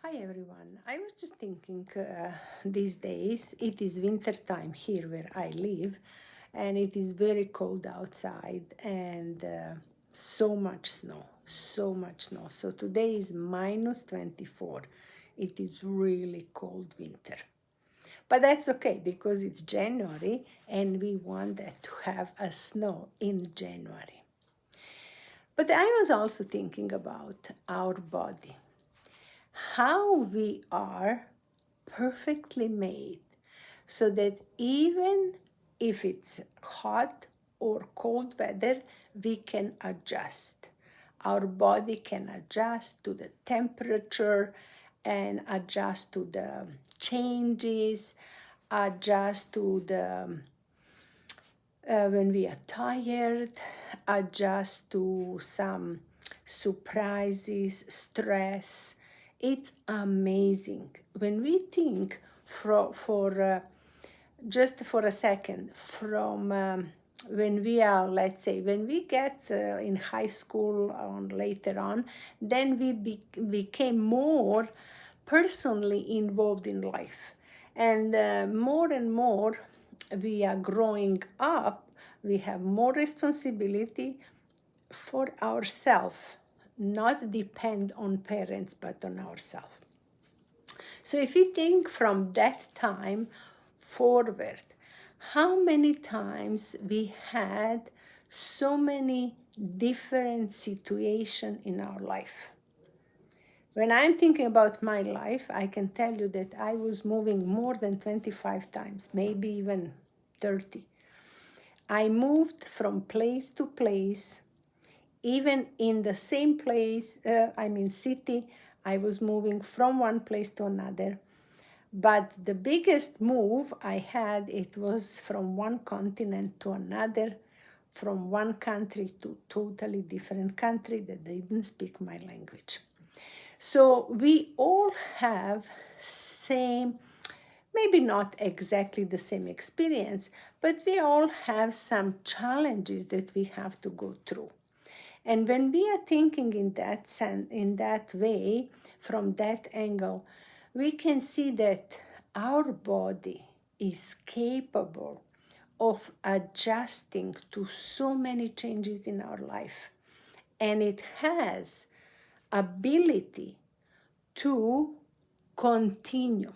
Hi everyone. I was just thinking these days it is winter time here where I live, and it is very cold outside and so much snow, so much snow. So today is minus 24. It is really cold winter. But that's okay because it's January and we want that to have a snow in January. But I was also thinking about our body, how we are perfectly made so that even if it's hot or cold weather, we can adjust. Our body can adjust to the temperature and adjust to the changes, adjust to the when we are tired, adjust to some surprises, stress. It's amazing. When we think just for a second, from when we are, let's say, when we get in high school or later on, then we became more personally involved in life. And more and more we are growing up, we have more responsibility for ourselves, not depend on parents, but on ourselves. So if we think from that time forward, how many times we had so many different situations in our life. When I'm thinking about my life, I can tell you that I was moving more than 25 times, maybe even 30. I moved from place to place, even in the same place, city. I was moving from one place to another. But the biggest move I had, it was from one continent to another, from one country to totally different country that they didn't speak my language. So we all have same, maybe not exactly the same experience, but we all have some challenges that we have to go through. And when we are thinking in that sense, in that way, from that angle, we can see that our body is capable of adjusting to so many changes in our life. And it has ability to continue.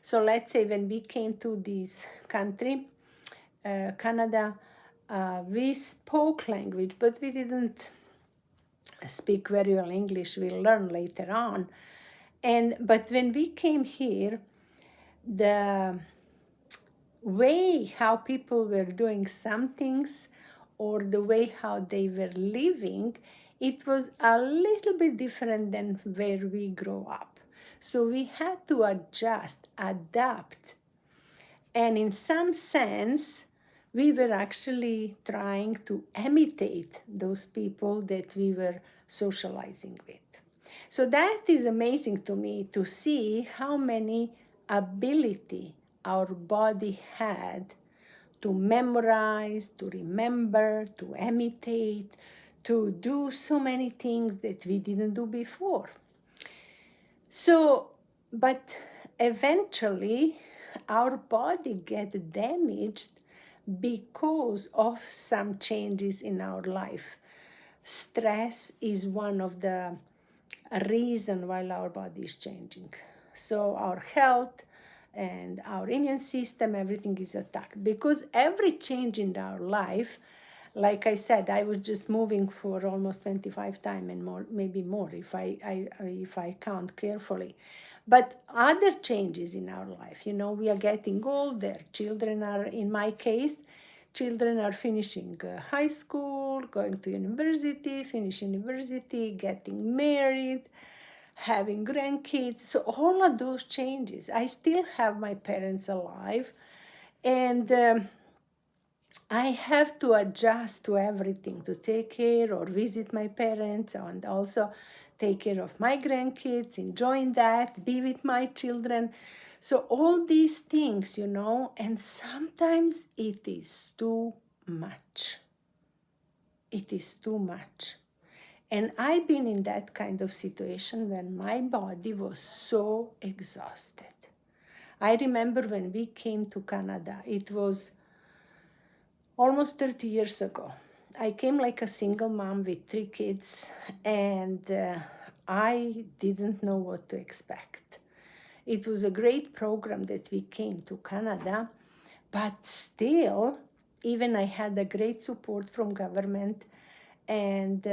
So let's say when we came to this country, Canada, we spoke language, but we didn't speak very well English. We'll learn later on. But when we came here, the way how people were doing some things or the way how they were living, it was a little bit different than where we grow up. So we had to adjust, adapt. And in some sense, we were actually trying to imitate those people that we were socializing with. So that is amazing to me to see how many ability our body had to memorize, to remember, to imitate, to do so many things that we didn't do before. So, but eventually our body get damaged because of some changes in our life. Stress is one of the reason why our body is changing. So our health and our immune system, everything is attacked because every change in our life, like I said, I was just moving for almost 25 times and more, maybe more if I count carefully. But other changes in our life, we are getting older. Children are, in my case, children are finishing high school, going to university, finish university, getting married, having grandkids. So all of those changes. I still have my parents alive, and I have to adjust to everything, to take care or visit my parents and also take care of my grandkids, enjoying that, be with my children. So all these things, and sometimes it is too much. It is too much. And I've been in that kind of situation when my body was so exhausted. I remember when we came to Canada, it was almost 30 years ago. I came like a single mom with 3 kids, and I didn't know what to expect. It was a great program that we came to Canada, but still, even I had a great support from government, and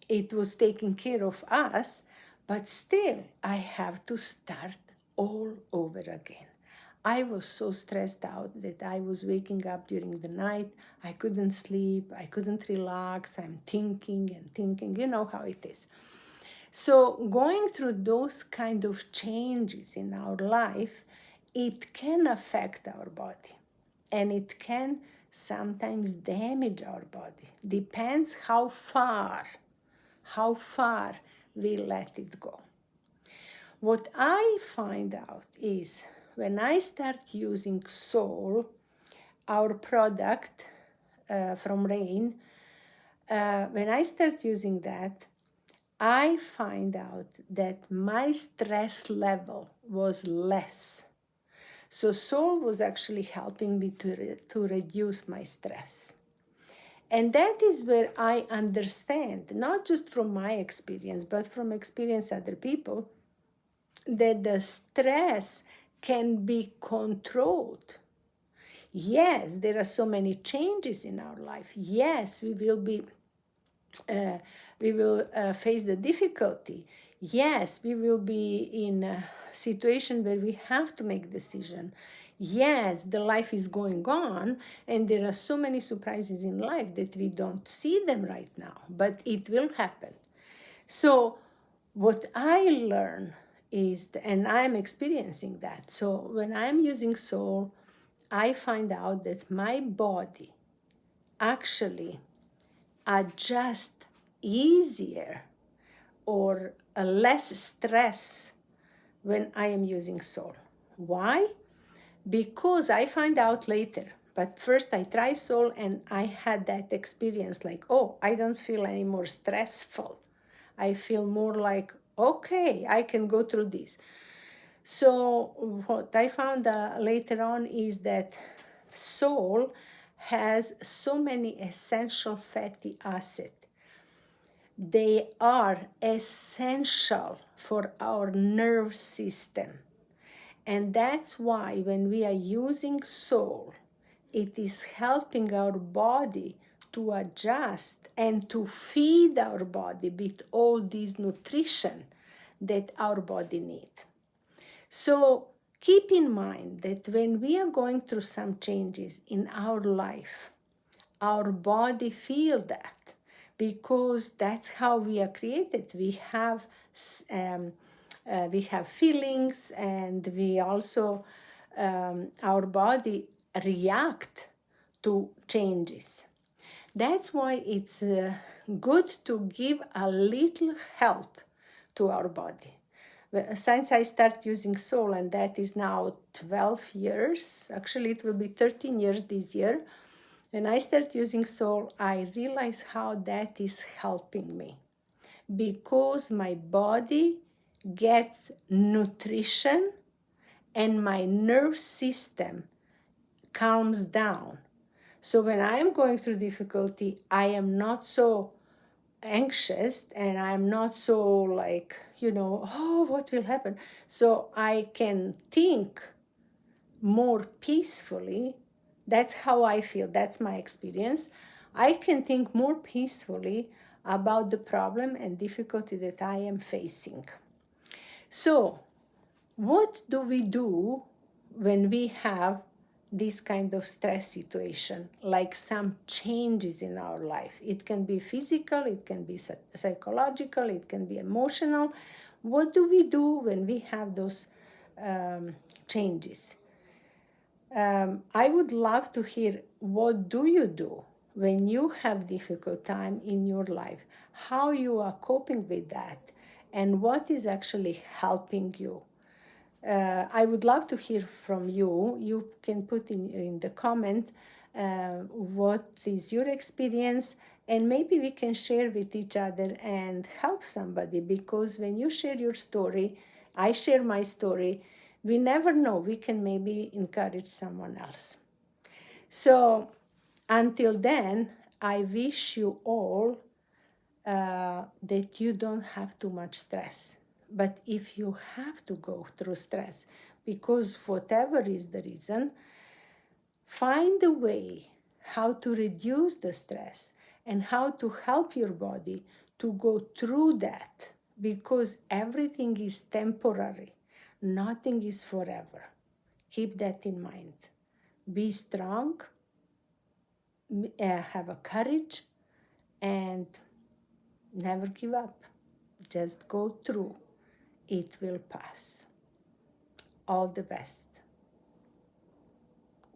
it was taking care of us, but still, I have to start all over again. I was so stressed out that I was waking up during the night. I couldn't sleep. I couldn't relax. I'm thinking and thinking. You know how it is. So going through those kind of changes in our life, it can affect our body, and it can sometimes damage our body. Depends how far we let it go. What I find out is when I start using Soul, our product from Rain, when I start using that, I find out that my stress level was less. So Soul was actually helping me to reduce my stress. And that is where I understand, not just from my experience, but from experience other people, that the stress can be controlled. Yes, there are so many changes in our life. Yes, we will face the difficulty. Yes, we will be in a situation where we have to make decision. Yes, the life is going on, and there are so many surprises in life that we don't see them right now, but it will happen. So what I learn is, and I'm experiencing that. So when I'm using Soul, I find out that my body actually adjusts easier or less stress when I am using Soul. Why? Because I find out later. But first I try Soul and I had that experience like, oh, I don't feel any more stressful. I feel more like, okay, I can go through this. So what I found later on is that Soul has so many essential fatty acids. They are essential for our nerve system. And that's why when we are using Soul, it is helping our body to adjust and to feed our body with all this nutrition that our body needs. So keep in mind that when we are going through some changes in our life, our body feel that, because that's how we are created. We have feelings, and we also our body react to changes. That's why it's good to give a little help to our body. Since I start using Soul, and that is now 12 years, actually it will be 13 years this year. When I start using Soul, I realize how that is helping me, because my body gets nutrition and my nerve system calms down. So when I am going through difficulty, I am not so anxious, and I'm not so like, oh, what will happen? So I can think more peacefully. That's how I feel. That's my experience. I can think more peacefully about the problem and difficulty that I am facing. So what do we do when we have this kind of stress situation, like some changes in our life? It can be physical, it can be psychological, it can be emotional. What do we do when we have those changes? I would love to hear, what do you do when you have difficult time in your life? How you are coping with that, and what is actually helping you? I would love to hear from you. You can put in the comment what is your experience, and maybe we can share with each other and help somebody, because when you share your story, I share my story, we never know, we can maybe encourage someone else. So until then, I wish you all that you don't have too much stress. But if you have to go through stress, because whatever is the reason, find a way how to reduce the stress and how to help your body to go through that, because everything is temporary, nothing is forever. Keep that in mind. Be strong, have a courage, and never give up. Just go through. It will pass. All the best.